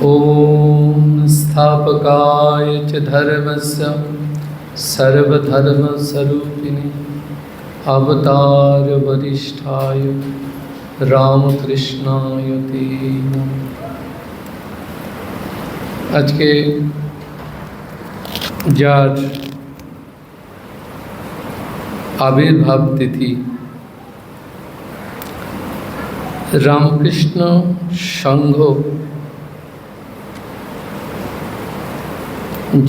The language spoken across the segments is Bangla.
ॐ स्थापकाय च धर्मस्य सर्वधर्मस्वरूपिणे अवतारवरिष्ठाय रामकृष्णाय ते नमः। আজকে যার আবির্ভাব তিথি রামকৃষ্ণ সংঘ,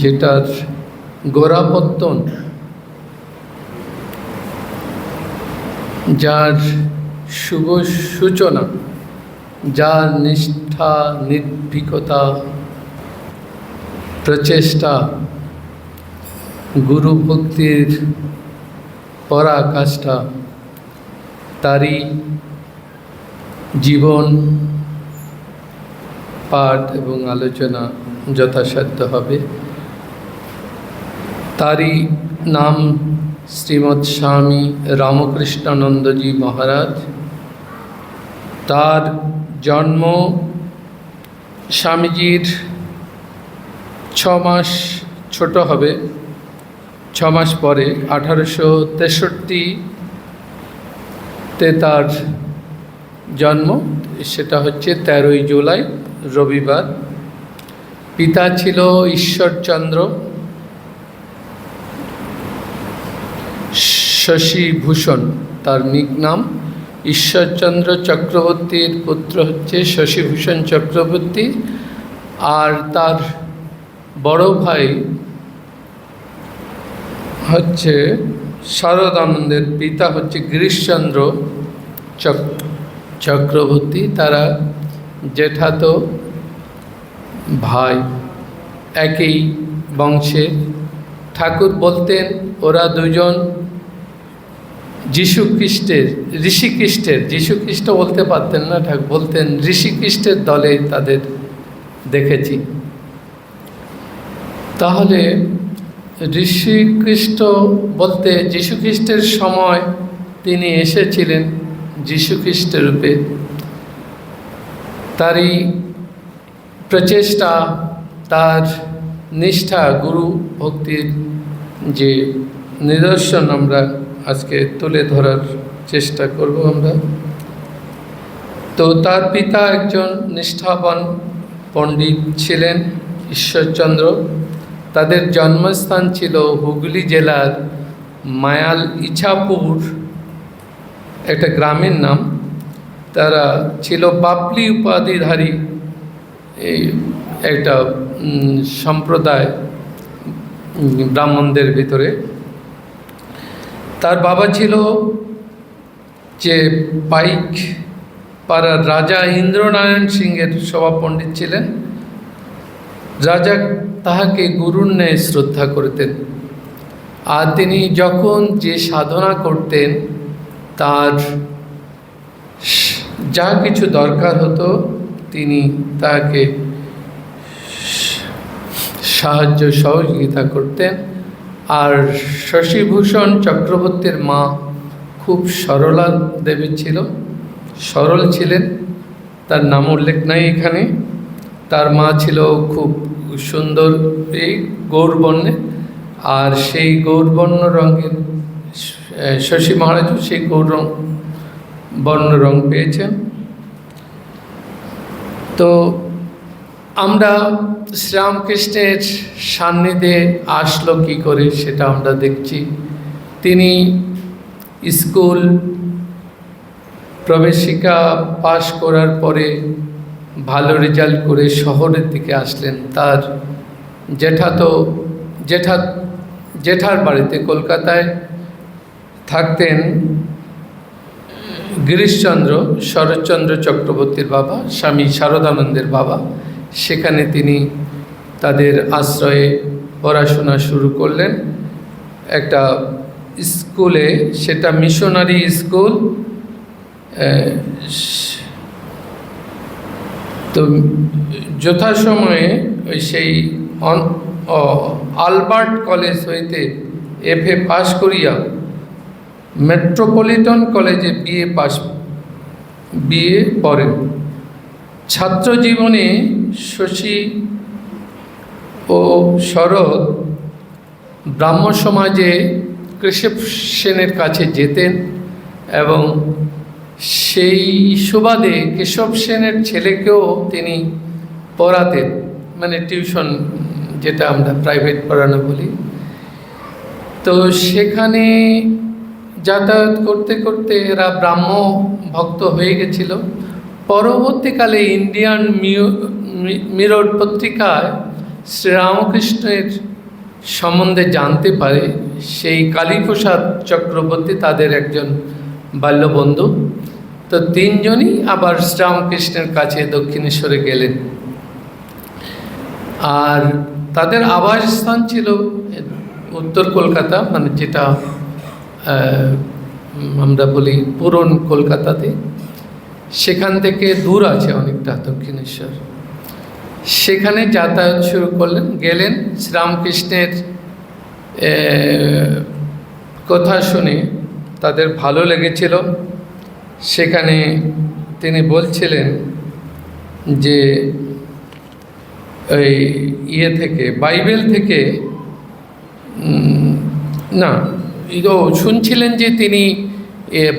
যেটার গোড়াপত্তন, যার শুভ সূচনা, যার নিষ্ঠা, নির্ভীকতা, প্রচেষ্টা, গুরু ভক্তির পরাকাষ্ঠা, তারই জীবন পাঠ এবং আলোচনা যথাসাধ্য হবে। তারই নাম শ্রীমৎ স্বামী রামকৃষ্ণানন্দজি মহারাজ। তার জন্ম স্বামীজির 6 মাস ছোট হবে, 6 মাস পরে 1863-তে তার জন্ম। সেটা হচ্ছে 13ই জুলাই, রবিবার। পিতা ছিল ঈশ্বরচন্দ্র শশীভূষণ, তার নিকনাম। ঈশ্বরচন্দ্র চক্রবর্তীর পুত্র হচ্ছে শশীভূষণ চক্রবর্তী, আর তার বড় ভাই হচ্ছে শারদানন্দের পিতা হচ্ছে গিরিশচন্দ্র চক্রবর্তী। তারা জেঠাতো ভাই, একই বংশের। ঠাকুর বলতেন ওরা দুজন ঋষিখ্রিস্টের, যীশুখ্রিস্ট বলতে পারতেন না, ঠাকুর বলতেন ঋষিখ্রিস্টের দলে তাদের দেখেছি। তাহলে ঋষিখ্রিস্ট বলতে যীশুখ্রিস্টের সময় তিনি এসেছিলেন যীশুখ্রিস্টের রূপে। তারই প্রচেষ্টা, তার নিষ্ঠা, গুরু ভক্তির যে নিদর্শন আমরা আজকে তুলে ধরার চেষ্টা করব আমরা। তো তার পিতা একজন নিষ্ঠাবান পণ্ডিত ছিলেন, ঈশ্বরচন্দ্র। তাদের জন্মস্থান ছিল হুগলি জেলার মায়াল ইছাপুর, একটা গ্রামের নাম। তারা ছিল বাপলি উপাধিধারী এই একটা সম্প্রদায় ব্রাহ্মণদের ভিতরে। তার বাবা ছিল যে পাইক পাড়ার রাজা ইন্দ্রনারায়ণ সিংহের সভাপণ্ডিত ছিলেন। রাজা তাহাকে গুরুর ন্যায় শ্রদ্ধা করতেন, আর তিনি যখন যে সাধনা করতেন তার যা কিছু দরকার হতো তিনি তাকে সাহায্য সহযোগিতা করতেন। আর শশীভূষণ চক্রবর্তীর মা খুব সরলা দেবী ছিল, সরল ছিলেন। তার নাম উল্লেখ নাই এখানে। তার মা ছিল খুব সুন্দর, এই গৌরবর্ণে, আর সেই গৌরবর্ণ রঙের শশী মহারাজও সেই বর্ণ রং পেয়েছেন। তো আমরা শ্রীরামকৃষ্ণের সান্নিধ্যে আসলো কি করে সেটা আমরা দেখছি। তিনি স্কুল প্রবেশিকা পাশ করার পরে ভালো রেজাল্ট করে শহরের দিকে আসলেন। তার জেঠার বাড়িতে কলকাতায় থাকতেন গিরিশচন্দ্র, শরৎচন্দ্র চক্রবর্তীর বাবা, স্বামী শারদানন্দের বাবা। সেখানে তিনি তাদের আশ্রয়ে পড়াশোনা শুরু করলেন একটা স্কুলে, সেটা মিশনারি স্কুল। তো যথাসময়ে ওই সেই আলবার্ট কলেজ হইতে FA পাশ করিয়া মেট্রোপলিটন কলেজে BA পড়েন। ছাত্র জীবনে শশী ও শরৎ ব্রাহ্ম সমাজে কেশব সেনের কাছে যেতেন এবং সেই সুবাদে কেশব সেনের ছেলেকেও তিনি পড়াতেন, মানে টিউশন, যেটা আমরা প্রাইভেট পড়ানো বলি। তো সেখানে যাতায়াত করতে করতে এরা ব্রাহ্ম ভক্ত হয়ে গেছিল। পরবর্তীকালে ইন্ডিয়ান মিরর পত্রিকায় শ্রীরামকৃষ্ণের সম্বন্ধে জানতে পারে সেই কালীপ্রসাদ চক্রবর্তী তাদের একজন বাল্যবন্ধু। তো তিনজনই আবার শ্রীরামকৃষ্ণের কাছে দক্ষিণেশ্বরে গেলেন। আর তাদের আবাসস্থান ছিল উত্তর কলকাতা, মানে যেটা আমরা বলি পুরন কলকাতাতে, সেখান থেকে দূর আছে অনেকটা দক্ষিণেশ্বর। সেখানে যাতায়াত শুরু করলেন, গেলেন। শ্রীরামকৃষ্ণের কথা শুনে তাদের ভালো লেগেছিল। সেখানে তিনি বলছিলেন যে ওই থেকে বাইবেল থেকে না, শুনছিলেন যে তিনি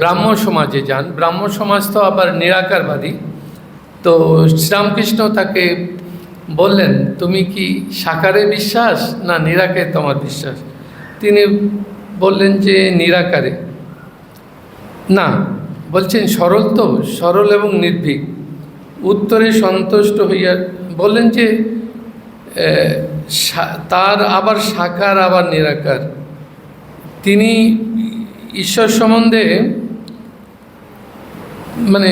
ব্রাহ্ম সমাজে যান। ব্রাহ্ম সমাজ তো আবার নিরাকারবাদী। তো শ্রীরামকৃষ্ণ তাকে বললেন, তুমি কি সাকারে বিশ্বাস না নিরাকারে তোমার বিশ্বাস? তিনি বললেন যে নিরাকারে। না, বলছেন সরল, তো সরল এবং নির্ভীক। উত্তরে সন্তুষ্ট হইয়া বললেন যে তার আবার সাকার আবার নিরাকার। তিনি ঈশ্বর সম্বন্ধে মানে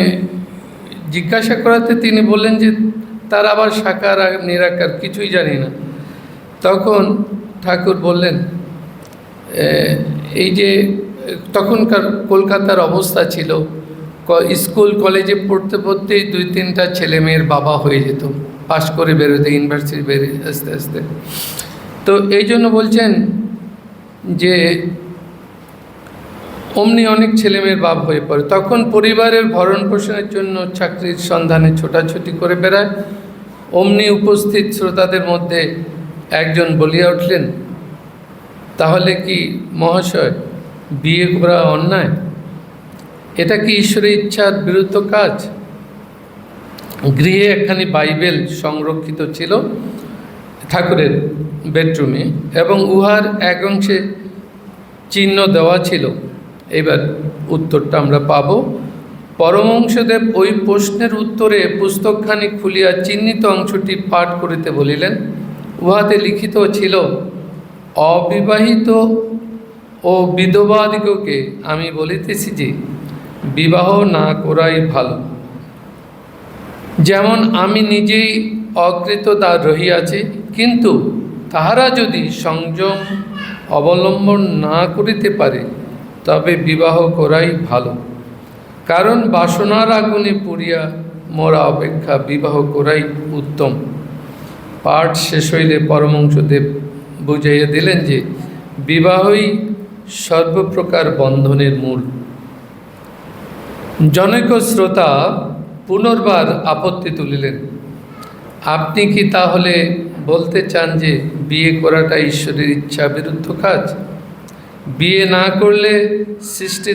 জিজ্ঞাসা করাতে তিনি বললেন যে তার আবার সাকার আর নিরাকার কিছুই জানি না। তখন ঠাকুর বললেন, এই যে তখনকার কলকাতার অবস্থা ছিল, স্কুল কলেজে পড়তে পড়তেই 2-3টা ছেলে মেয়ের বাবা হয়ে যেত, পাশ করে বেরোতে, ইউনিভার্সিটি বেরিয়ে আস্তে আস্তে। তো এই জন্য বলছেন যে অমনি অনেক ছেলেমেয়ের বাপ হয়ে পড়ে। তখন পরিবারের ভরণ পোষণের জন্য চাকরির সন্ধানে ছোটাছুটি করে বেড়ায়। অমনি উপস্থিত শ্রোতাদের মধ্যে একজন বলিয়া উঠলেন, তাহলে কি মহাশয় বিয়ে করা অন্যায়? এটা কি ঈশ্বরের ইচ্ছার বিরুদ্ধ কাজ? গৃহে একখানি বাইবেল সংরক্ষিত ছিল ঠাকুরের বেডরুমে, এবং উহার এক অংশে চিহ্ন দেওয়া ছিল। এবার উত্তরটা আমরা পাব। পরমহংসদেব ওই প্রশ্নের উত্তরে পুস্তকখানি খুলিয়া চিহ্নিত অংশটি পাঠ করিতে বলিলেন। উহাতে লিখিত ছিল, অবিবাহিত ও বিধবাদিগকে আমি বলিতেছি যে বিবাহ না করাই ভালো। যেমন আমি নিজেই অকৃতদার রহিয়াছি, কিন্তু তাহারা যদি সংযম অবলম্বন না করিতে পারে তবে বিবাহ করাই ভালো। কারণ বাসনার আগুনে পুড়িয়া মরা অপেক্ষা বিবাহ করাই উত্তম। পাঠ শেষ হইলে পরমহংসদেব বুঝাইয়া দিলেন যে বিবাহই সর্বপ্রকার বন্ধনের মূল। জনৈক শ্রোতা পুনর্বার আপত্তি তুলিলেন, আপনি কি তাহলে বলতে চান যে বিয়ে করাটা ঈশ্বরের ইচ্ছা বিরুদ্ধ কাজ? বিয়ে না করলে সৃষ্টি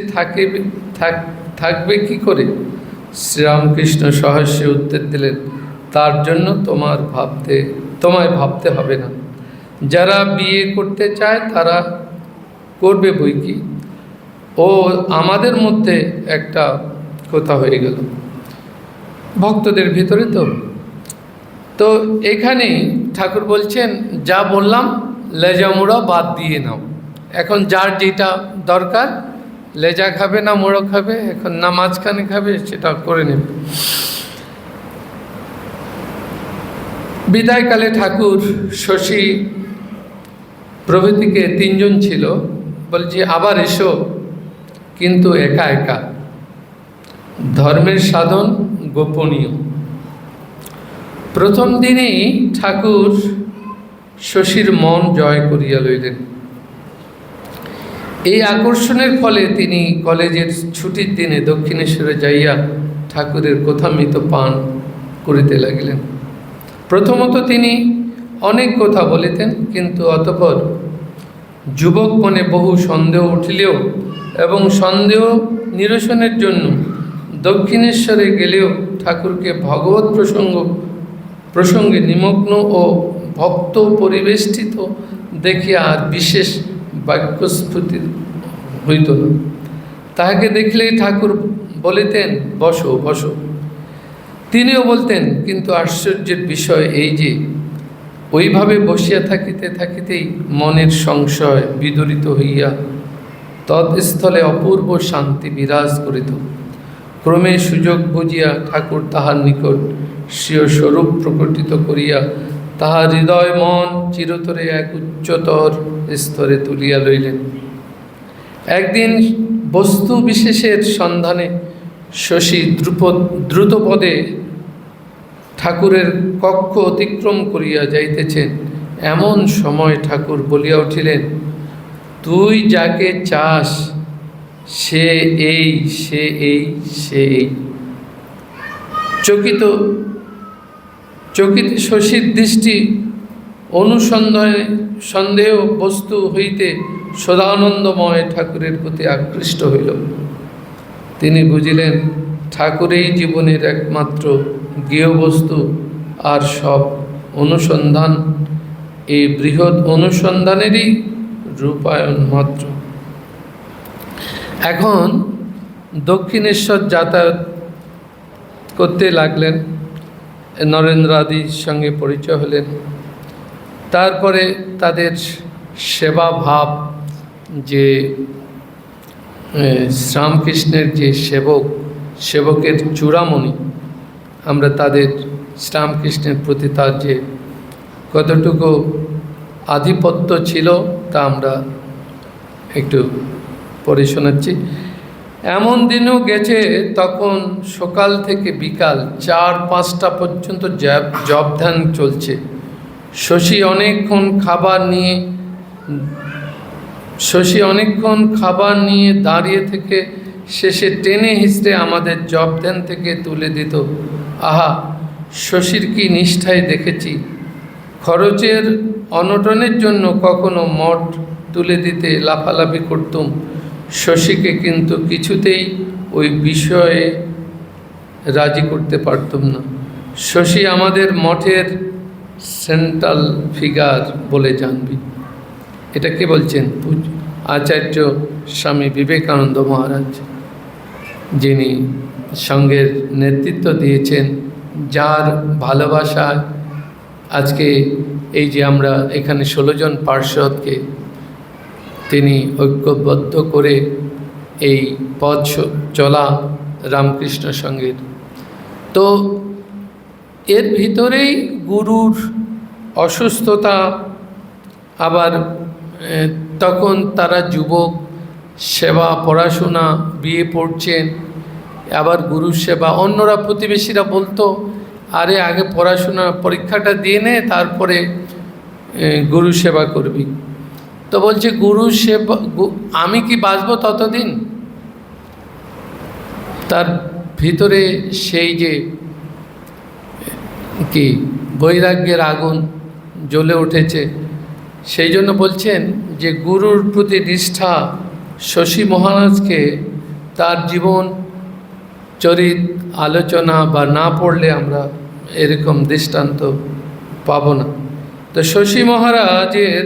থাকবে কি করে? শ্রীরামকৃষ্ণ সহস্যে উত্তর দিলেন, তার জন্য তোমায় ভাবতে হবে না। যারা বিয়ে করতে চায় তারা করবে বই কি। ও আমাদের মধ্যে একটা কথা হয়ে গেল ভক্তদের ভিতরে। তো এখানেই ঠাকুর বলছেন, যা বললাম লেজা মোড়া বাদ দিয়ে নাও। এখন যার যেটা দরকার, লেজা খাবে না মোড়ো খাবে, এখন না মাঝখানে খাবে, সেটা করে নেবে। বিদায়কালে ঠাকুর, শশী প্রভৃতিকে 3জন ছিল, বলছে আবার এসো, কিন্তু একা একা। ধর্মের সাধন গোপনীয়। প্রথম দিনেই ঠাকুর শশীর মন জয় করিয়া লইলেন। এই আকর্ষণের ফলে তিনি কলেজের ছুটির দিনে দক্ষিণেশ্বরে যাইয়া ঠাকুরের কথামৃত পান করিতে লাগিলেন। প্রথমত তিনি অনেক কথা বলিতেন, কিন্তু অতঃপর যুবক মনে বহু সন্দেহ উঠিলেও এবং সন্দেহ নিরসনের জন্য দক্ষিণেশ্বরে গেলেও ঠাকুরকে ভগবত প্রসঙ্গে নিমগ্ন ও ভক্ত পরিবেষ্টিত দেখিয়া আর বিশেষ বাক্যস্ফূর্তি হইত না। তাহাকে দেখলেই ঠাকুর বলিতেন, বসো বসো। তিনিও বলতেন, কিন্তু আশ্চর্যের বিষয় এই যে ওইভাবে বসিয়া থাকিতে থাকিতেই মনের সংশয় বিদরিত হইয়া তৎস্থলে অপূর্ব শান্তি বিরাজ করিত। ক্রমে সুযোগ বুঝিয়া ঠাকুর তাহার নিকট স্বীয় স্বরূপ প্রকটিত করিয়া তাহার হৃদয় মন চিরতরে এক উচ্চতর স্তরে তুলিয়া লইলেন। একদিন বস্তু বিশেষের সন্ধানে শশী দ্রুতপদে ঠাকুরের কক্ষ অতিক্রম করিয়া যাইতেছেন। এমন সময় ঠাকুর বলিয়া উঠিলেন, তুই যাকে চাস সে এই, সে এই, সে এই। চকিত শশীর দৃষ্টি সন্দেহ বস্তু হইতে সদানন্দময় ঠাকুরের প্রতি আকৃষ্ট হইল। তিনি বুঝিলেন ঠাকুরেই জীবনের একমাত্র গৃহবস্তু, আর সব অনুসন্ধান এই বৃহৎ অনুসন্ধানেরই রূপায়ণ মাত্র। এখন দক্ষিণেশ্বর যাতায়াত করতে লাগলেন, নরেন্দ্রাদির সঙ্গে পরিচয় হলেন। তারপরে তাদের সেবা ভাব, যে শ্রীরামকৃষ্ণের যে সেবকের চূড়ামণি, আমরা তাদের শ্রীরামকৃষ্ণের প্রতি তার যে কতটুকু আধিপত্য ছিল তা আমরা একটু পড়ে শোনাচ্ছি। এমন দিনও গেছে তখন সকাল থেকে বিকাল 4-5টা পর্যন্ত জপ ধ্যান চলছে। শশী অনেকক্ষণ খাবার নিয়ে দাঁড়িয়ে থেকে শেষে টেনে হিঁচড়ে আমাদের জপ ধ্যান থেকে তুলে দিত। আহা, শশীর কি নিষ্ঠায় দেখেছি। খরচের অনটনের জন্য কখনো মঠ তুলে দিতে লাফালাফি করতুম শশীকে, কিন্তু কিছুতেই ওই বিষয়ে রাজি করতে পারতুম না। শশী আমাদের মঠের সেন্ট্রাল ফিগার বলে জানবি। এটা কে বলছেন? আচার্য স্বামী বিবেকানন্দ মহারাজ, যিনি সঙ্ঘের নেতৃত্ব দিয়েছেন, যার ভালোবাসায় আজকে এই যে আমরা এখানে 16 জন পার্ষদকে তিনি ঐক্যবদ্ধ করে এই পথ চলা রামকৃষ্ণ সঙ্ঘের। তো এর ভিতরেই গুরুর অসুস্থতা, আবার তখন তারা যুবক, সেবা, পড়াশোনা, বিয়ে পড়ছেন, আবার গুরুর সেবা। অন্যরা প্রতিবেশীরা বলতো, আরে আগে পড়াশোনা পরীক্ষাটা দিয়ে নে, তারপরে গুরু সেবা করবি। তো বলছে গুরু সেবা, আমি কি বাঁচবো ততদিন? তার ভিতরে সেই যে কি বৈরাগ্যের আগুন জ্বলে উঠেছে। সেই জন্য বলছেন যে গুরুর প্রতি নিষ্ঠা শশী মহারাজকে তার জীবন চরিত আলোচনা বা না পড়লে আমরা এরকম দৃষ্টান্ত পাব না। তো শশী মহারাজের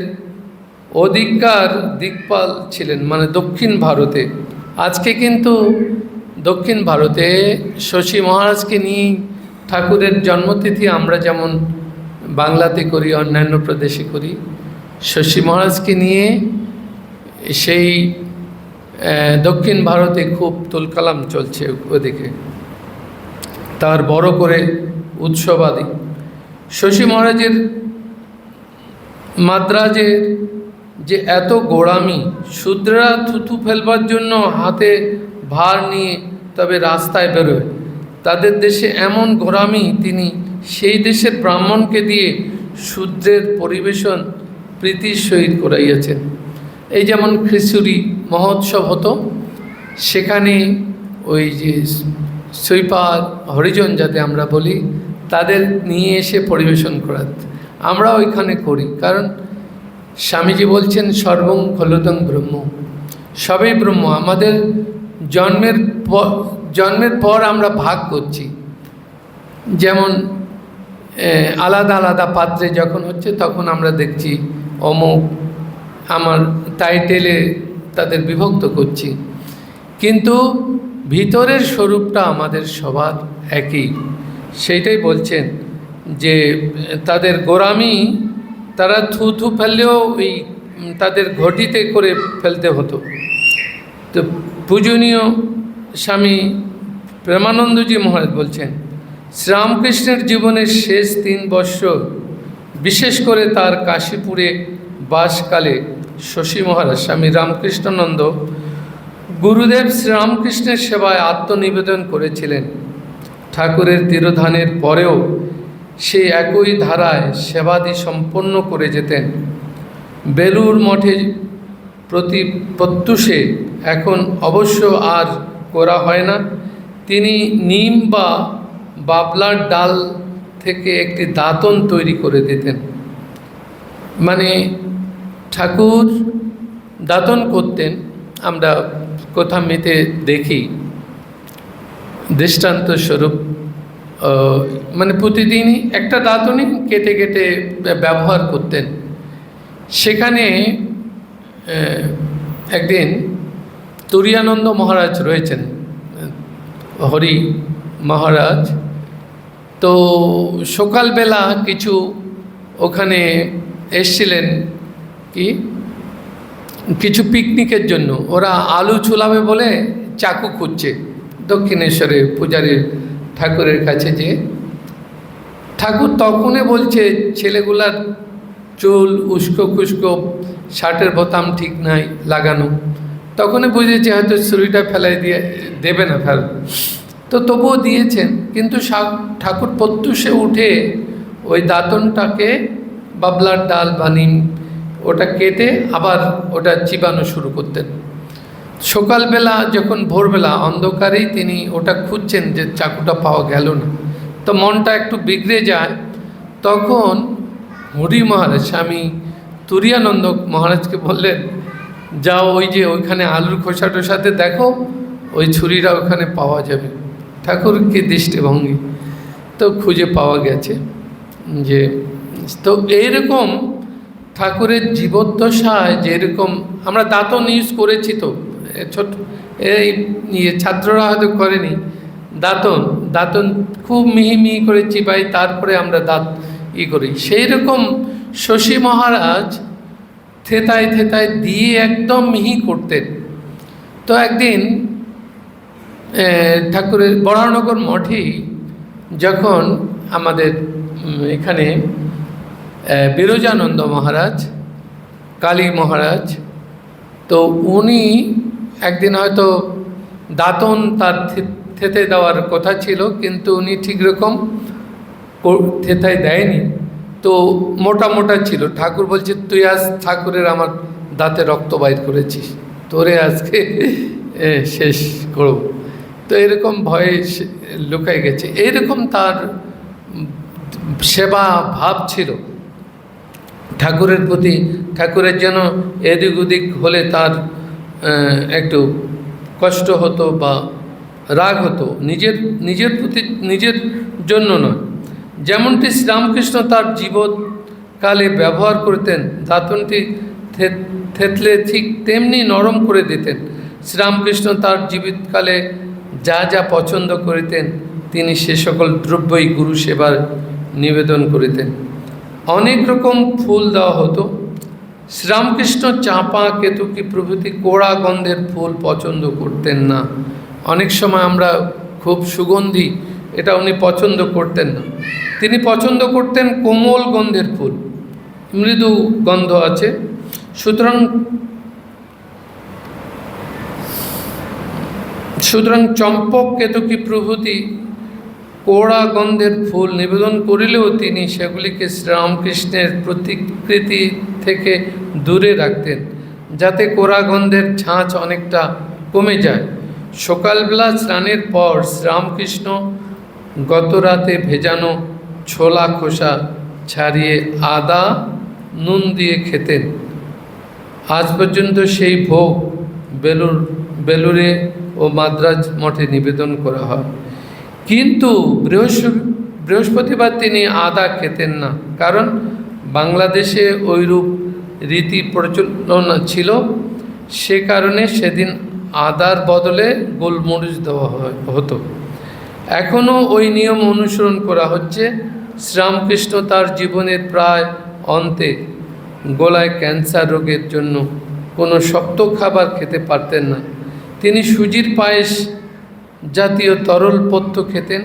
অধিকার দিকপাল ছিলেন, মানে দক্ষিণ ভারতে। আজকে কিন্তু দক্ষিণ ভারতে শশী মহারাজকে নিয়ে ঠাকুরের জন্মতিথি আমরা যেমন বাংলাতে করি, অন্যান্য প্রদেশে করি, শশী মহারাজকে নিয়ে সেই দক্ষিণ ভারতে খুব তুলকালাম চলছে ওদিকে, তার বড় করে উৎসবাদি। শশী মহারাজের মাদ্রাজের যে এত গোড়ামি, শূদ্ররা থুতু ফেলবার জন্য হাতে ভার নিয়ে তবে রাস্তায় বেরোয়, তাদের দেশে এমন গোড়ামি তিনি সেই দেশের ব্রাহ্মণকে দিয়ে শূদ্রের পরিবেশন প্রীতির সহিত করাইয়াছেন। এই যেমন খিচুড়ি মহোৎসব হতো, সেখানে ওই যে সৈপাল হরিজন যাতে আমরা বলি, তাদের নিয়ে এসে পরিবেশন করাতে। আমরা ওইখানে করি, কারণ স্বামীজি বলছেন সর্বং খলুদং ব্রহ্ম, সবই ব্রহ্ম। আমাদের জন্মের পর আমরা ভাগ করছি, যেমন আলাদা আলাদা পাত্রে যখন হচ্ছে তখন আমরা দেখছি অমুক আমার টাইটেলে তাদের বিভক্ত করছি, কিন্তু ভিতরের স্বরূপটা আমাদের সবার একই। সেইটাই বলছেন যে তাদের গোরামি, তারা থু থু ফেললেও ওই তাদের ঘটিতে করে ফেলতে হতো। তো পূজনীয় স্বামী প্রেমানন্দজি মহারাজ বলছেন, শ্রীরামকৃষ্ণের জীবনের শেষ 3 বৎসর, বিশেষ করে তার কাশীপুরে বাসকালে শশী মহারাজ স্বামী রামকৃষ্ণানন্দ গুরুদেব শ্রীরামকৃষ্ণের সেবায় আত্মনিবেদন করেছিলেন। ঠাকুরের তিরোধানের পরেও সে একই ধারায় সেবাদি সম্পন্ন করে যেতেন। বেলুর মঠে প্রত্যুষে এখন অবশ্য আর করা হয় না। তিনি নিম বা বাবলার ডাল থেকে একটি দাঁতন তৈরি করে দিতেন। মানে ঠাকুর দাঁতন করতেন, আমরা কথামিতে দেখি দৃষ্টান্ত স্বরূপ, মানে প্রতিদিনই একটা দাঁতনই কেটে কেটে ব্যবহার করতেন। সেখানে একদিন তুরিয়ানন্দ মহারাজ রয়েছেন, হরি মহারাজ, তো সকালবেলা কিছু ওখানে এসছিলেন কিছু পিকনিকের জন্য। ওরা আলু ছুলাবে বলে চাকু খুঁজছে দক্ষিণেশ্বরে পূজারীর ঠাকুরের কাছে, যে ঠাকুর তখনই বলছে ছেলেগুলার চুল উস্কো খুস্কো, শার্টের বোতাম ঠিক নাই লাগানো, তখনই বুঝেছে হয়তো ছুরিটা ফেলাই দিয়ে দেবে না ফেল, তো তবুও দিয়েছেন। কিন্তু ঠাকুর প্রত্যুষে উঠে ওই দাঁতনটাকে বাবলার ডাল বা নিম ওটা কেটে আবার ওটা চিবানো শুরু করতেন। সকালবেলা যখন ভোরবেলা অন্ধকারেই তিনি ওটা খুঁজছেন যে চাকুটা পাওয়া গেল না, তো মনটা একটু বিগড়ে যায়। তখন হরি মহারাজ স্বামী তুরিয়ানন্দ মহারাজকে বললেন, যাও ওই যে ওইখানে আলুর খোসা টোসাতে দেখো, ওই ছুরিটা ওখানে পাওয়া যাবে। ঠাকুর কি দৃষ্টিভঙ্গি, তো খুঁজে পাওয়া গেছে। যে তো এইরকম ঠাকুরের জীবদ্দশায় যেরকম আমরা দাঁতন ইউজ করেছি, তো ছোট এই ছাত্ররা হয়তো করেনি, দাঁতন খুব মিহি মিহি করে চিবাই, তারপরে আমরা দাঁত করি। সেই রকম শশী মহারাজ থেতায় থেতায় দিয়ে একদম মিহি করতেন। তো একদিন ঠাকুরের বরাহনগর মঠেই যখন আমাদের এখানে বিরজানন্দ মহারাজ, কালী মহারাজ, তো উনি একদিন হয়তো দাঁতন তার থেতে দেওয়ার কথা ছিল, কিন্তু উনি ঠিক রকম থেতায় দেয়নি, তো মোটা মোটা ছিল। ঠাকুর বলছে, তুই আজ ঠাকুরের আমার দাঁতে রক্ত বাইর করেছিস, তোরে আজকে শেষ করব। তো এরকম ভয়ে লুকাই গেছে। এইরকম তার সেবা ভাব ছিল ঠাকুরের প্রতি। ঠাকুরের যেন এদিক ওদিক হলে তার একটু কষ্ট হতো বা রাগ হতো, নিজের প্রতি, নিজের জন্য নয়। যেমনটি শ্রীরামকৃষ্ণ তার জীবৎকালে ব্যবহার করতেন, দাঁতনটি থেতলে ঠিক তেমনি নরম করে দিতেন। শ্রীরামকৃষ্ণ তার জীবিতকালে যা যা পছন্দ করিতেন, তিনি সে সকল দ্রব্যই গুরু সেবার নিবেদন করিতেন। অনেক রকম ফুল দেওয়া হতো। শ্রীরামকৃষ্ণ চাঁপা, কেতকী প্রভৃতি কোড়া গন্ধের ফুল পছন্দ করতেন না। অনেক সময় আমরা খুব সুগন্ধি, এটা উনি পছন্দ করতেন না। তিনি পছন্দ করতেন কোমল গন্ধের ফুল, মৃদু গন্ধ আছে। সুতরাং চম্পক, কেতকী প্রভৃতি কোড়া গন্ধের ফুল নিবেদন করিলেও তিনি সেগুলিকে শ্রীরামকৃষ্ণের প্রতিকৃতি থেকে দূরে রাখতেন, যাতে কোড়া গন্ধের ঝাঁঝ অনেকটা কমে যায়। সকালবেলা স্নানের পর শ্রীরামকৃষ্ণ গত রাতে ভেজানো ছোলা খোসা ছাড়িয়ে আদা নুন দিয়ে খেতেন। আজ পর্যন্ত সেই ভোগ বেলুড়ে ও মাদ্রাজ মঠে নিবেদন করা হয়। কিন্তু বৃহস্পতিবার তিনি আদা খেতেন না, কারণ বাংলাদেশে ওইরূপ রীতি প্রচলন ছিল। সে কারণে সেদিন আদার বদলে গোলমরিচ দেওয়া হতো। এখনও ওই নিয়ম অনুসরণ করা হচ্ছে। শ্রীরামকৃষ্ণ তার জীবনের প্রায় অন্তে গলায় ক্যান্সার রোগের জন্য কোনো শক্ত খাবার খেতে পারতেন না। তিনি সুজির পায়েস জাতীয় তরল পথ্য খেতেন।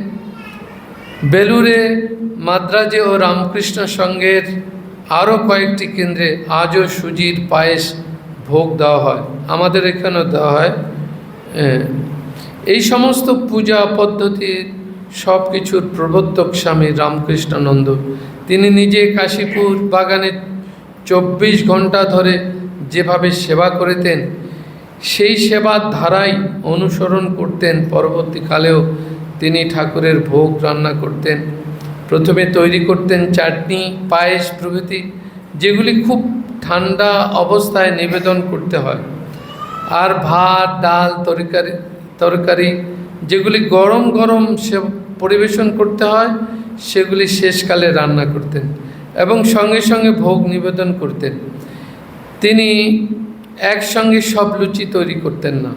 বেলুড়ে, মাদ্রাজে ও রামকৃষ্ণ সংঘের আরও কয়েকটি কেন্দ্রে আজও সুজির পায়েস ভোগ দেওয়া হয়, আমাদের এখানেও দেওয়া হয়। এই সমস্ত পূজা পদ্ধতির সব কিছুর প্রবর্তক স্বামী রামকৃষ্ণানন্দ। তিনি নিজে কাশীপুর বাগানে 24 ঘন্টা ধরে যেভাবে সেবা করেতেন, সেই সেবার ধারাই অনুসরণ করতেন। পরবর্তীকালেও তিনি ঠাকুরের ভোগ রান্না করতেন। প্রথমে তৈরি করতেন চাটনি, পায়েস প্রভৃতি, যেগুলি খুব ঠান্ডা অবস্থায় নিবেদন করতে হয়। আর ভাত, ডাল, তরকারি যেগুলি গরম গরম পরিবেশন করতে হয়, সেগুলি শেষকালে রান্না করতেন এবং সঙ্গে সঙ্গে ভোগ নিবেদন করতেন। তিনি একসঙ্গে সব লুচি তৈরি করতেন না,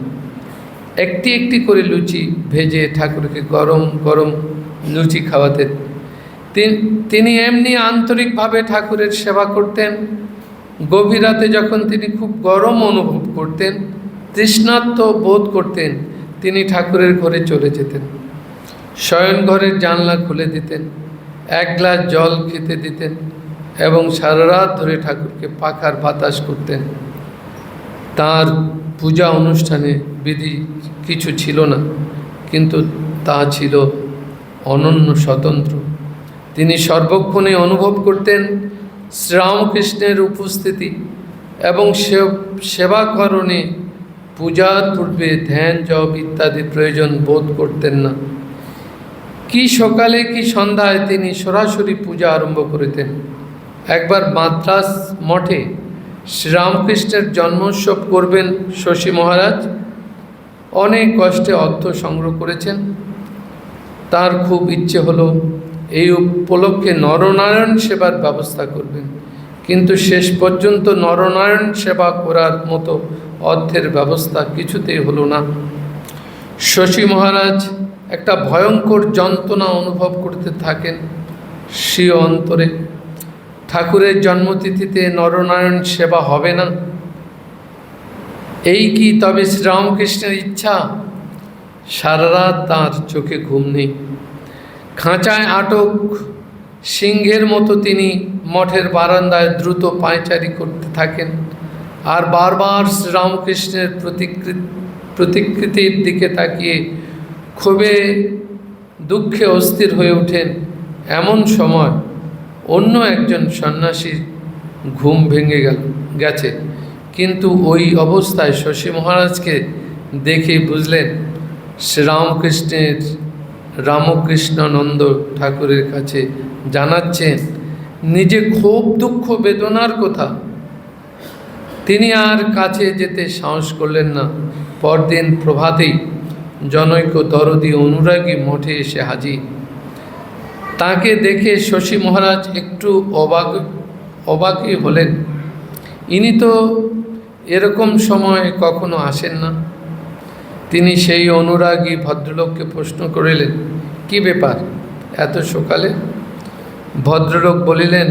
একটি একটি করে লুচি ভেজে ঠাকুরকে গরম গরম লুচি খাওয়াতেন। তিনি এমনি আন্তরিকভাবে ঠাকুরের সেবা করতেন। গভীর রাতে যখন তিনি খুব গরম অনুভব করতেন, তৃষ্ণার্ত বোধ করতেন, তিনি ঠাকুরের ঘরে চলে যেতেন। শয়ন ঘরের জানলা খুলে দিতেন, এক গ্লাস জল খেতে দিতেন এবং সারা রাত ধরে ঠাকুরকে পাখার বাতাস করতেন। তার পূজা অনুষ্ঠানে বিধি কিছু ছিল না, কিন্তু তা ছিল অনন্য স্বতন্ত্র। তিনি সর্বক্ষণে অনুভব করতেন শ্রীরামকৃষ্ণের উপস্থিতি এবং সেবাকরণে পূজার পূর্বে ধ্যান, জপ ইত্যাদি প্রয়োজন বোধ করতেন না। কি সকালে কি সন্ধ্যায় তিনি সরাসরি পূজা আরম্ভ করিতেন। একবার মাদ্রাজ মঠে শ্রীরামকৃষ্ণের জন্মোৎসব করবেন শশী মহারাজ। অনেক কষ্টে অর্থ সংগ্রহ করেছেন। তার খুব ইচ্ছে হলো এই উপলক্ষে নরনারায়ণ সেবার ব্যবস্থা করবেন, কিন্তু শেষ পর্যন্ত নরনারায়ণ সেবা করার মতো অর্থের ব্যবস্থা কিছুতেই হলো না। শশী মহারাজ একটা ভয়ঙ্কর যন্ত্রণা অনুভব করতে থাকেন স্বীয় অন্তরে। ঠাকুরের জন্মতিথিতে নরনারায়ণ সেবা হবে না, এই কি তবে শ্রীরামকৃষ্ণের ইচ্ছা? সারা রাত তাঁর চোখে ঘুম নেই। খাঁচায় আটক সিংহের মতো তিনি মঠের বারান্দায় দ্রুত পায়চারি করতে থাকেন আর বারবার শ্রীরামকৃষ্ণের প্রতিকৃতির দিকে তাকিয়ে ক্ষোভে দুঃখে অস্থির হয়ে ওঠেন। এমন সময় অন্য একজন সন্ন্যাসীর ঘুম ভেঙে গেছে, কিন্তু ওই অবস্থায় শশী মহারাজকে দেখে বুঝলেন শ্রীরামকৃষ্ণের রামকৃষ্ণানন্দ ঠাকুরের কাছে জানাচ্ছেন নিজে ক্ষোভ, দুঃখ, বেদনার কথা। তিনি আর কাছে যেতে সাহস করলেন না। পরদিন প্রভাতেই জনৈক দরদি অনুরাগী মঠে এসে হাজির। তাকে দেখে শশী মহারাজ একটু অবাকই হলেন। ইনি তো এরকম সময় কখনো আসেন না। তিনি সেই অনুরাগী ভদ্রলোককে প্রশ্ন করিলেন, কি ব্যাপার এত সকালে? ভদ্রলোক বলিলেন,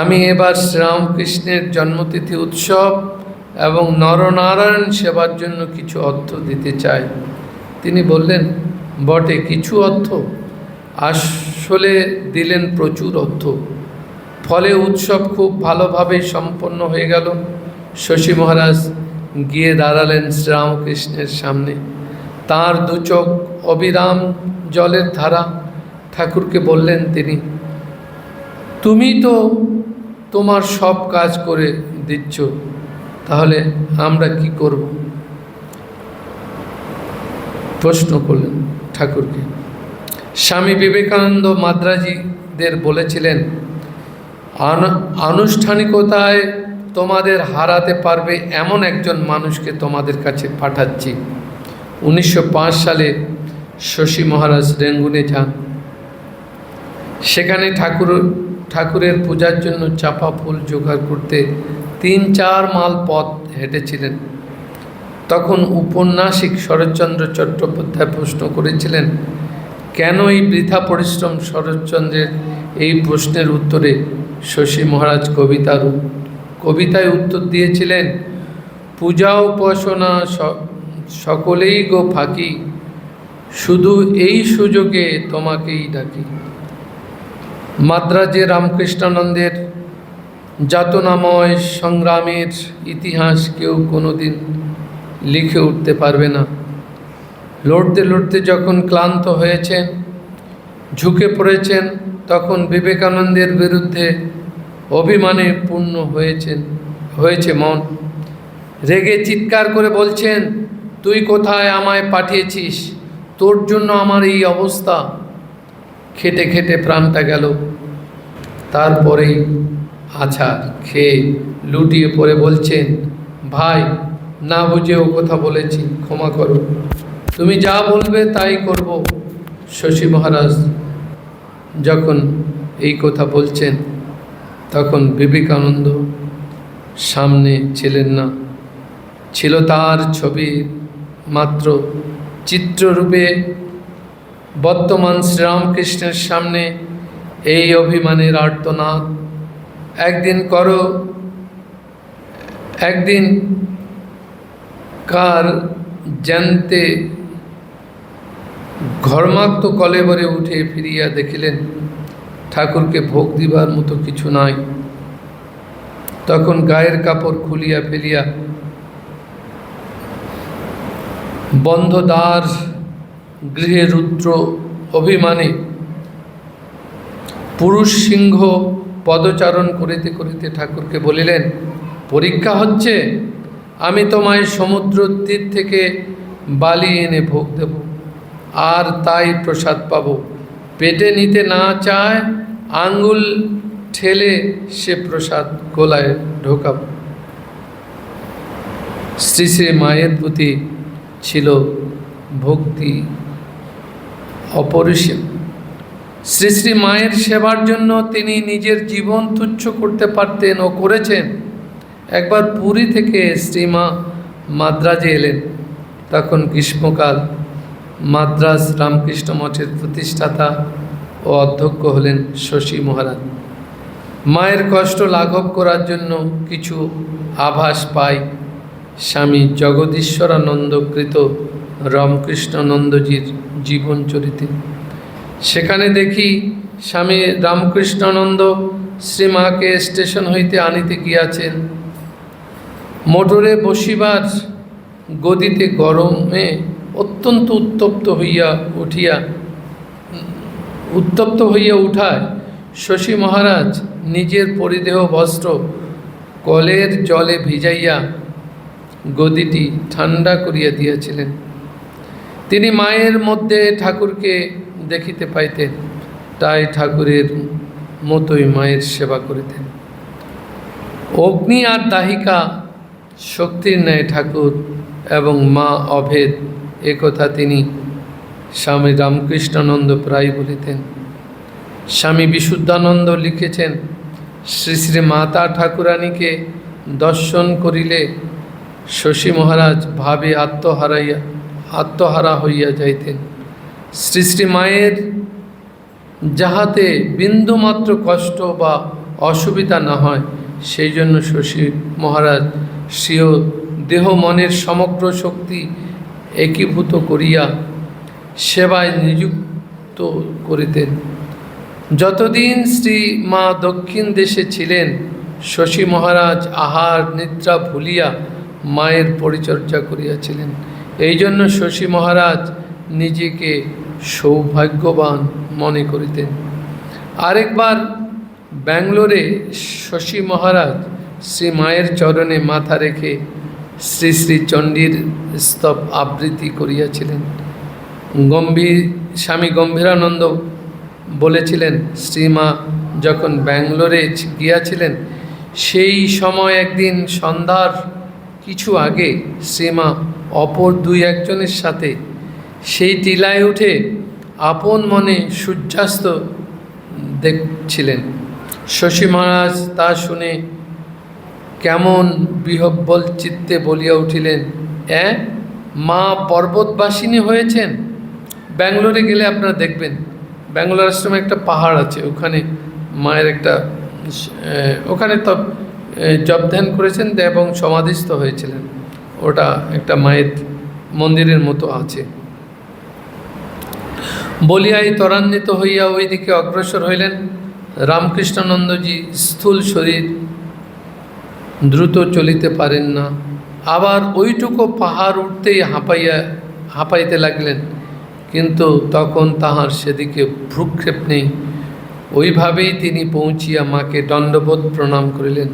আমি এবার শ্রীরামকৃষ্ণের জন্মতিথি উৎসব এবং নরনারায়ণ সেবার জন্য কিছু অর্থ দিতে চাই। তিনি বললেন, বটে, কিছু অর্থ? আসলে দিলেন প্রচুর অর্থ। ফলে উৎসব খুব ভালোভাবে সম্পন্ন হয়ে গেল। শশী মহারাজ গিয়ে দাঁড়ালেন শ্রীরামকৃষ্ণের সামনে। তাঁর দু চোখ অবিরাম জলের ধারা। ঠাকুরকে বললেন তিনি, তুমি তো তোমার সব কাজ করে দিচ্ছ, তাহলে আমরা কি করব? প্রশ্ন করলেন ঠাকুরকে। স্বামী বিবেকানন্দ মাদ্রাজিদের বলেছিলেন, আনুষ্ঠানিকতায় তোমাদের হারাতে পারবে এমন একজন মানুষকে তোমাদের কাছে পাঠাচ্ছি। 1905 সালে শশী মহারাজ রেঙ্গুনে যান। সেখানে ঠাকুরের পূজার জন্য চাপা ফুল জোগাড় করতে 3-4 মাইল পথ হেঁটেছিলেন। তখন উপন্যাসিক শরৎচন্দ্র চট্টোপাধ্যায় প্রশ্ন করেছিলেন, কেন এই বৃথা পরিশ্রম? শরৎচন্দ্রের এই প্রশ্নের উত্তরে শশী মহারাজ কবিতায় উত্তর দিয়েছিলেন, পূজা উপাসনা সকলেই গো ফাঁকি, শুধু এই সুযোগে তোমাকেই ডাকি। মাদ্রাজে রামকৃষ্ণানন্দের যাতনাময় সংগ্রামের ইতিহাস কেউ কোনোদিন লিখে উঠতে পারবে না। লড়তে লড়তে যখন ক্লান্ত হয়েছেন, ঝুঁকে পড়েছেন, তখন বিবেকানন্দের বিরুদ্ধে অভিমানে পূর্ণ হয়েছে মন। রেগে চিৎকার করে বলছেন, তুই কোথায় আমায় পাঠিয়েছিস? তোর জন্য আমার এই অবস্থা। খেটে খেটে প্রাণটা গেল। তারপরেই আছাড় খেয়ে লুটিয়ে পড়ে বলছেন, ভাই, না বুঝে ও কথা বলেছি, ক্ষমা করো, তুমি যা বলবে তাই করব। শশী মহারাজ যখন এই কথা বলছেন, তখন বিবেকানন্দ সামনে ছিলেন না, ছিল তার ছবি মাত্র। চিত্ররূপে বর্তমান শ্রীরামকৃষ্ণের সামনে এই অভিমানের আর্তনাদ, একদিন করো, একদিন কার জানতে ঘর্মাক্ত কলেবরে উঠে ফিরিয়া দেখিলেন ঠাকুরকে ভোগ দিবার মতো কিছু নাই। তখন গায়ের কাপড় খুলিয়া ফেলিয়া বন্ধ দ্বার গৃহে রুদ্র অভিমানে পুরুষ সিংহ পদচারণ করিতে করিতে ঠাকুরকে বলিলেন, পরীক্ষা হচ্ছে, আমি তোমায় সমুদ্র তীর থেকে বালি এনে ভোগ দেব, আর তাই প্রসাদ পাব। পেটে নিতে না চায়, আঙ্গুল ঠেলে সে প্রসাদ গলায় ঢোকাব। শ্রী শ্রী মায়ের প্রতি ছিল ভক্তি অপরিসীম। শ্রী শ্রী মায়ের সেবার জন্য তিনি নিজের জীবন তুচ্ছ করতে পারতেন ও করেছেন। একবার পুরী থেকে শ্রীমা মাদ্রাজে এলেন। তখন গ্রীষ্মকাল। মাদ্রাজ রামকৃষ্ণ মঠের প্রতিষ্ঠাতা ও অধ্যক্ষ হলেন শশী মহারাজ। মায়ের কষ্ট লাঘব করার জন্য কিছু আভাস পাই স্বামী জগদীশ্বরানন্দকৃত রামকৃষ্ণানন্দজির জীবনচরিতে। সেখানে দেখি স্বামী রামকৃষ্ণানন্দ শ্রীমাকে স্টেশন হইতে আনিতে গিয়াছেন। মোটরে বসিবার গদিতে গরমে অত্যন্ত উত্তপ্ত হইয়া উঠায় শশী মহারাজ নিজের পরিধেয় বস্ত্র কলের জলে ভিজাইয়া গদিটি ঠান্ডা করিয়া দিয়াছিলেন। তিনি মায়ের মধ্যে ঠাকুরকে দেখিতে পাইতেন, তাই ঠাকুরের মতোই মায়ের সেবা করিতেন। অগ্নি আর দাহিকা শক্তির ন্যায় ঠাকুর এবং মা অভেদ, একথা তিনি স্বামী রামকৃষ্ণানন্দ প্রায় বলিতেন। স্বামী বিশুদ্ধানন্দ লিখেছেন, শ্রী শ্রী মাতা ঠাকুরানীকে দর্শন করিলে শশী মহারাজ ভাবে আত্মহারা হইয়া যাইতেন। শ্রী শ্রী মায়ের যাহাতে বিন্দুমাত্র কষ্ট বা অসুবিধা না হয়, সেই জন্য শশী মহারাজ স্বীয় দেহ মনের সমগ্র শক্তি একীভূত করিয়া সেবায় নিযুক্ত করিতেন। যতদিন শ্রী মা দক্ষিণ দেশে ছিলেন, শশী মহারাজ আহার নিদ্রা ভুলিয়া মায়ের পরিচর্যা করিয়াছিলেন। এই জন্য শশী মহারাজ নিজেকে সৌভাগ্যবান মনে করিতেন। আরেকবার ব্যাঙ্গালোরে শশী মহারাজ শ্রী মায়ের চরণে মাথা রেখে শ্রী শ্রী চণ্ডীর স্তব আবৃত্তি করিয়াছিলেন। স্বামী গম্ভীরানন্দ বলেছিলেন, শ্রীমা যখন ব্যাঙ্গালোরে গিয়াছিলেন সেই সময় একদিন সন্ধ্যার কিছু আগে শ্রীমা অপর দুই একজনের সাথে সেই টিলায় উঠে আপন মনে সূর্যাস্ত দেখছিলেন। শশী মহারাজ তা শুনে কেমন বিহব্বল চিত্তে বলিয়া উঠিলেন, মা পর্বতবাসিনী হয়েছেন? ব্যাঙ্গালোরে গেলে আপনারা দেখবেন, ব্যাঙ্গালোর আশ্রমে একটা পাহাড় আছে, ওখানে মায়ের একটা ওখানে তো জপ ধ্যান করেছেন এবং সমাধিস্থ হয়েছিলেন। ওটা একটা মায়ের মন্দিরের মতো আছে। বলিয়াই ত্বরান্বিত হইয়া ওই দিকে অগ্রসর হইলেন। রামকৃষ্ণানন্দজি স্থূল শরীর, দ্রুত চলিতে পারেন না, আবার ওইটুকু পাহাড় উঠতেই হাঁপাইতে লাগলেন, কিন্তু তখন তাহার সেদিকে ভ্রুক্ষেপ নেই। ওইভাবেই তিনি পৌঁছিয়া মাকে দণ্ডবোধ প্রণাম করিলেন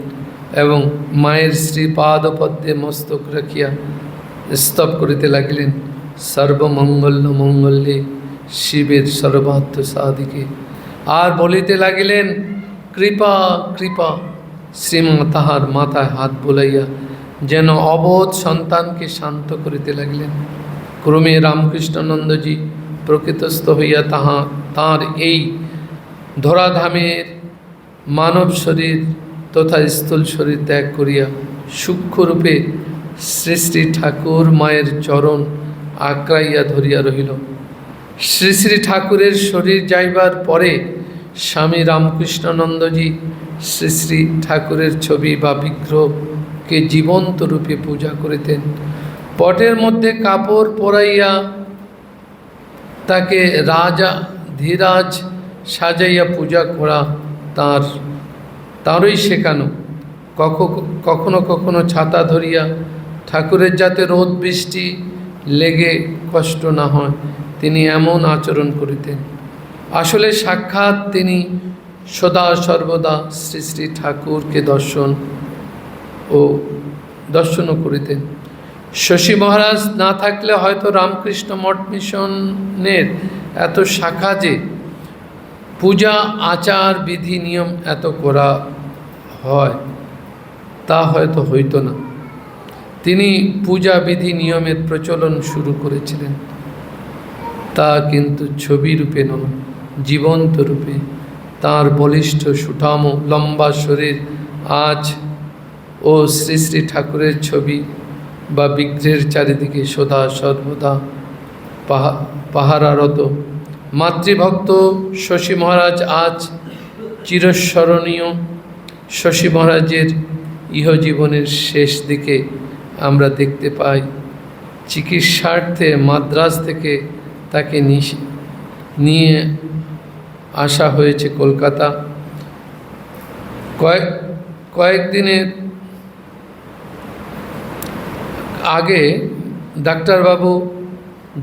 এবং মায়ের শ্রীপাদপদ্মে মস্তক রাখিয়া স্তব করিতে লাগিলেন, সর্বমঙ্গল মঙ্গলে শিবের সর্বার্থ সাধিকে। আর বলিতে লাগিলেন, কৃপা কৃপা। শ্রীমা তাহার মাথায় হাত বুলাইয়া যেন অবোধ সন্তানকে শান্ত করিতে লাগিলেন। ক্রমে রামকৃষ্ণানন্দজি প্রকৃতস্থ হইয়া তাঁর এই ধরাধামের মানব শরীর তথা স্থূল শরীর ত্যাগ করিয়া সূক্ষ্মরূপে শ্রী শ্রী ঠাকুর মায়ের চরণ আঁকড়াইয়া ধরিয়া রহিল। শ্রী শ্রী ঠাকুরের শরীর যাইবার পরে স্বামী রামকৃষ্ণানন্দজি শ্রী শ্রী ঠাকুরের ছবি বা বিগ্রহকে জীবন্ত রূপে পূজা করিতেন। পটের মধ্যে কাপড় পরাইয়া তাকে রাজা ধীরাজ সাজাইয়া পূজা করা তাঁরই শেখানো। কখনো কখনো ছাতা ধরিয়া ঠাকুরের যাতে রোদ বৃষ্টি লেগে কষ্ট না হয় তিনি এমন আচরণ করিতেন। আসলে সাক্ষাৎ তিনি সদা সর্বদা শ্রী শ্রী ঠাকুরকে দর্শনও করিতেন। শশী মহারাজ না থাকলে হয়তো রামকৃষ্ণ মঠ মিশনের এত শাখা যে পূজা আচার বিধি নিয়ম এত করা হয় তা হয়তো হইত না। তিনি পূজা বিধি নিয়মের প্রচলন শুরু করেছিলেন, তা কিন্তু ছবি রূপে নয়, জীবন্ত রূপে। তাঁর বলিষ্ঠ সুঠাম লম্বা শরীর আজ ও শ্রী শ্রী ঠাকুরের ছবি বা বিগ্রহের চারিদিকে সদা সর্বদা পাহারারত। মাতৃভক্ত শশী মহারাজ আজ চিরস্মরণীয়। শশী মহারাজের ইহজীবনের শেষ দিকে আমরা দেখতে পাই চিকিৎসার্থে মাদ্রাজ থেকে তাকে নিয়ে আসা হয়েছে কলকাতা। কয়েকদিনের আগে ডাক্তারবাবু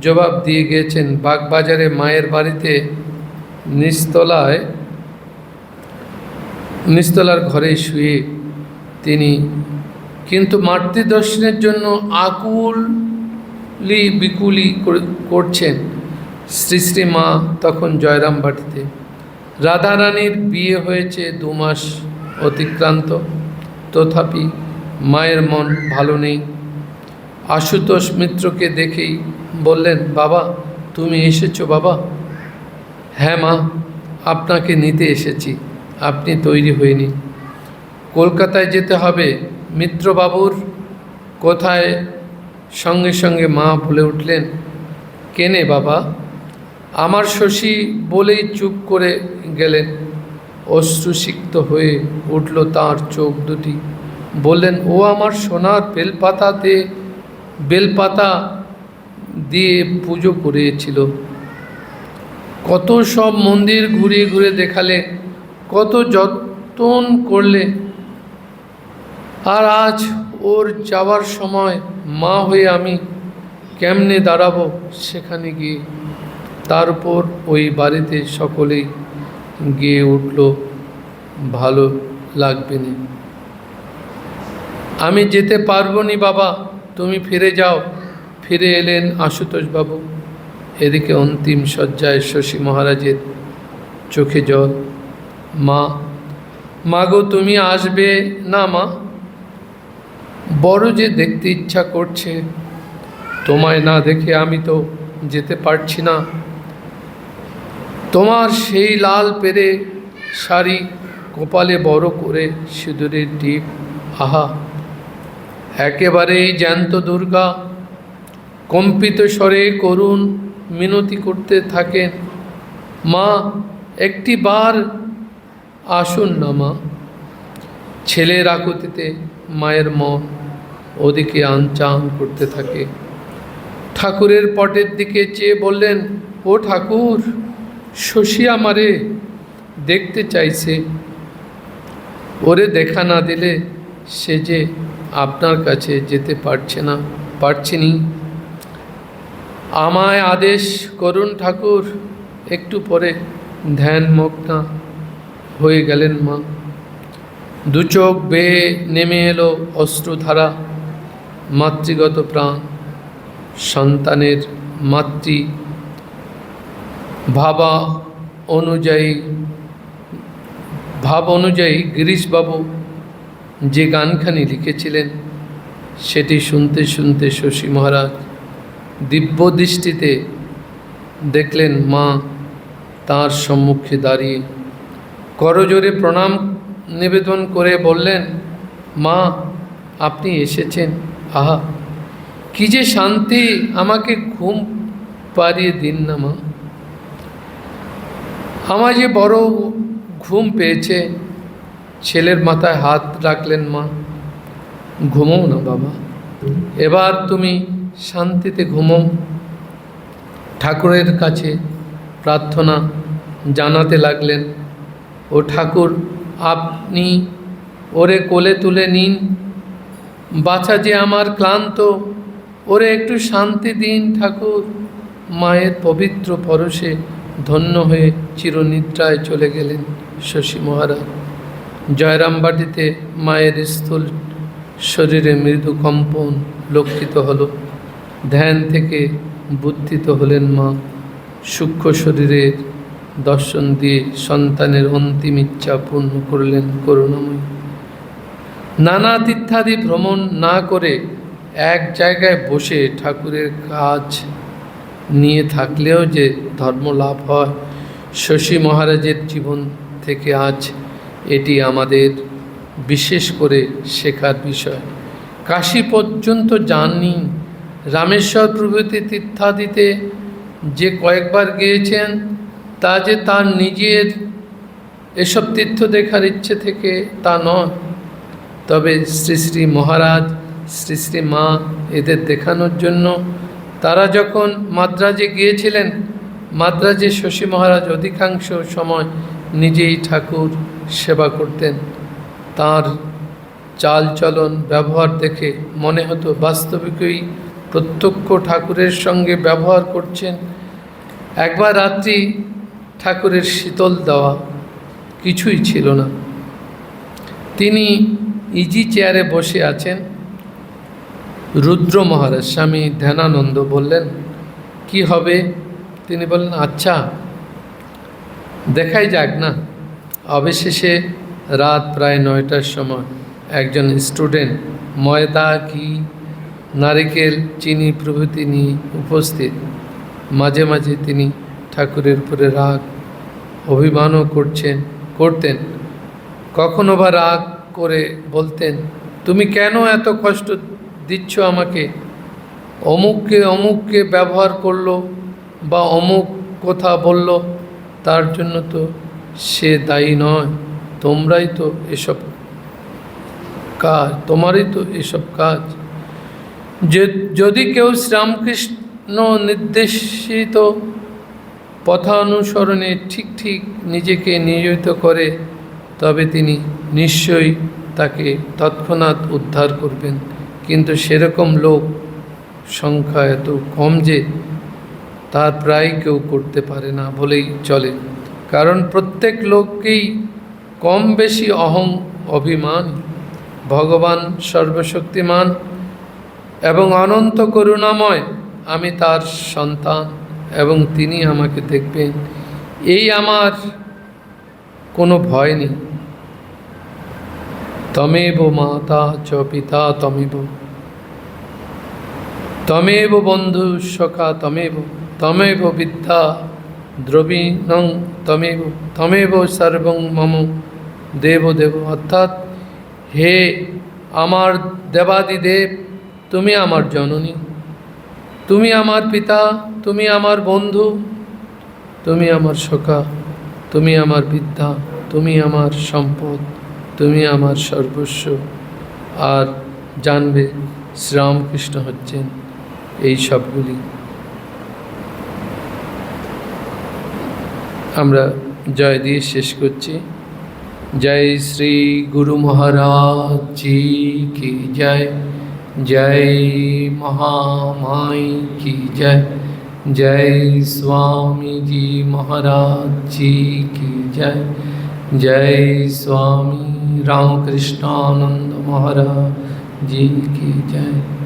জবাব দিয়ে গিয়েছেন, বাগবাজারে মায়ের বাড়িতে নিচতলার ঘরে শুয়ে তিনি কিন্তু মাতৃদর্শনের জন্য আকুলি বিকুলি করছেন। শ্রী শ্রী মা তখন জয়রামবাটিতে। রাধারানীর বিয়ে হয়েছে 2 মাস অতিক্রান্ত, তথাপি মায়ের মন ভালো নেই। আশুতোষ মিত্রকে দেখেই বললেন, বাবা তুমি এসেছো বাবা? হ্যাঁ মা, আপনাকে নিতে এসেছি, আপনি তৈরি হয়ে নিন, কলকাতায় যেতে হবে মিত্রবাবুর। কোথায়? সঙ্গে সঙ্গে মা বলে উঠলেন, কেনে বাবা? আমার শশী বলেই চুপ করে গেলেন। অশ্রুসিক্ত হয়ে উঠল তাঁর চোখ দুটি। বললেন, ও আমার সোনার বেলপাতা দিয়ে পুজো করেছিল, কত সব মন্দির ঘুরে ঘুরে দেখালে, কত যত্ন করলে, আর আজ ওর যাওয়ার সময় মা হয়ে আমি কেমনে দাঁড়াবো সেখানে গিয়ে? তার উপর ওই বাড়িতে সকলেই গিয়ে উঠল, ভালো লাগবে না, আমি যেতে পারবো নি বাবা, তুমি ফিরে যাও। ফিরে এলেন আশুতোষবাবু। এদিকে অন্তিম শয্যায় শশী মহারাজের চোখে জল। মা, মাগো তুমি আসবে না মা? বড় যে দেখতে ইচ্ছা করছে, তোমায় না দেখে আমি তো যেতে পারছি না। তোমার সেই লাল পেরে শাড়ি, কপালে বড় করে সিঁদুরের টিপ, আহা একেবারেই জ্যান্ত দুর্গা। কম্পিত স্বরে করুণ মিনতি করতে থাকেন, মা একটি বার আসুন না মা। ছেলের আকুতিতে মায়ের মন ওদিকে আনচান করতে থাকে। ঠাকুরের পটের দিকে চেয়ে বললেন, ও ঠাকুর, শশী আমারে দেখতে চাইছে। ওরে দেখা না দিলে সে যে আপনার কাছে যেতে পারছিনি। আমায় আদেশ করুন ঠাকুর। একটু পরে ধ্যানমগ্না হয়ে গেলেন মা। দু চোখ বেয়ে নেমে এলো অশ্রুধারা। মাতৃগত প্রাণ, সন্তানের মাতৃ ভাব অনুযায়ী গিরিশবাবু যে গানখানি লিখেছিলেন, সেটি শুনতে শুনতে শশী মহারাজ দিব্য দৃষ্টিতে দেখলেন মা তাঁর সম্মুখে দাঁড়িয়ে। করজোরে প্রণাম নিবেদন করে বললেন, মা আপনি এসেছেন, আহা কি যে শান্তি, আমাকে ঘুম পাড়িয়ে দিন না মা। আমার যে বড় ঘুম পেয়েছে। ছেলের মাথায় হাত রাখলেন মা। ঘুমো না বাবা, এবার তুমি শান্তিতে ঘুমো। ঠাকুরের কাছে প্রার্থনা জানাতে লাগলেন, ও ঠাকুর আপনি ওরে কোলে তুলে নিন। বাছা যে আমার ক্লান্ত, ওরে একটু শান্তি দিন ঠাকুর। মায়ের পবিত্র পরশে ধন্য হয়ে চিরনিদ্রায় চলে গেলেন শশী মহারাজ। জয়রামবাটিতে মায়ের স্থূল শরীরে মৃদু কম্পন লক্ষিত হল। ধ্যান থেকে বুদ্ধিত হলেন মা। সূক্ষ্ম শরীরের দর্শন দিয়ে সন্তানের অন্তিম ইচ্ছা পূর্ণ করলেন করুণাময়ী। নানা তীর্থাদি ভ্রমণ না করে এক জায়গায় বসে ঠাকুরের কাজ নিয়ে থাকলেও যে ধর্ম লাভ হয়, শশী মহারাজের জীবন থেকে আজ এটি আমাদের বিশেষ করে শেখার বিষয়। কাশী পর্যন্ত যাননি, রামেশ্বর প্রভৃতি তীর্থাদিতে যে কয়েকবার গিয়েছেন, তা যে তার নিজের এসব তীর্থ দেখার ইচ্ছে থেকে তা নয়। তবে শ্রী শ্রী মহারাজ, শ্রী শ্রী মা এদের দেখানোর জন্য তারা যখন মাদ্রাজে গিয়েছিলেন, মাদ্রাজে শশী মহারাজ অধিকাংশ সময় নিজেই ঠাকুর সেবা করতেন। তার চালচলন ব্যবহার দেখে মনে হতো বাস্তবিকই প্রত্যক্ষ ঠাকুরের সঙ্গে ব্যবহার করছেন। একবার রাত্রি ঠাকুরের শীতল দেওয়া কিছুই ছিল না। তিনি ইজি চেয়ারে বসে আছেন। রুদ্র মহারাজ স্বামী ধ্যানানন্দ বললেন, কি হবে? তিনি বললেন, আচ্ছা দেখাই যাক না। অবশেষে রাত প্রায় 9টার সময় একজন স্টুডেন্ট ময়দা, ঘি, নারিকেল, চিনি প্রভৃতি নিয়ে উপস্থিত। মাঝে মাঝে তিনি ঠাকুরের উপরে রাগ অভিমানও করতেন। কখনো বা রাগ করে বলতেন, তুমি কেন এত কষ্ট দিচ্ছ আমাকে? অমুককে ব্যবহার করলো বা অমুক কথা বলল, তার জন্য তো সে দায়ী নয়। তোমারই তো এসব কাজ। যদি কেউ শ্রীরামকৃষ্ণ নির্দেশিত পথানুসরণে ঠিক নিজেকে নিয়োজিত করে, তবে তিনি নিশ্চয়ই তাকে তৎক্ষণাৎ উদ্ধার করবেন। কিন্তু সেরকম লোক সংখ্যা এত কম যে তার প্রায় কেউ করতে পারে না বলেই চলে। কারণ প্রত্যেক লোককেই কম বেশি অভিমান। ভগবান সর্বশক্তিমান এবং অনন্ত করুণাময়। আমি তার সন্তান, এবং তিনি আমাকে দেখবেন, এই আমার কোনো ভয় নেই। তমেব মাতা চ পিতা তমেব, তমেব বন্ধু সখা তমেব, তমেব বিদ্যা দ্রবিণং তমেব, তমেব সর্বং মম দেব দেব। অর্থাৎ হে আমার দেবাদিদেব, তুমি আমার জননী, তুমি আমার পিতা, তুমি আমার বন্ধু, তুমি আমার সখা, তুমি আমার বিদ্যা, তুমি আমার সম্পদ, তুমি আমার সর্বস্ব। আর জানবে শ্রীরামকৃষ্ণ হচ্ছেন এই সবগুলি। আমরা জয় দিয়ে শেষ করছি। জয় শ্রী গুরু মহারাজ জি কি জয়, জয় মহামাই কি জয়, जय स्वामी जी महाराज जी की जय, जय स्वामी रामकृष्णानंद महाराज जी की जय।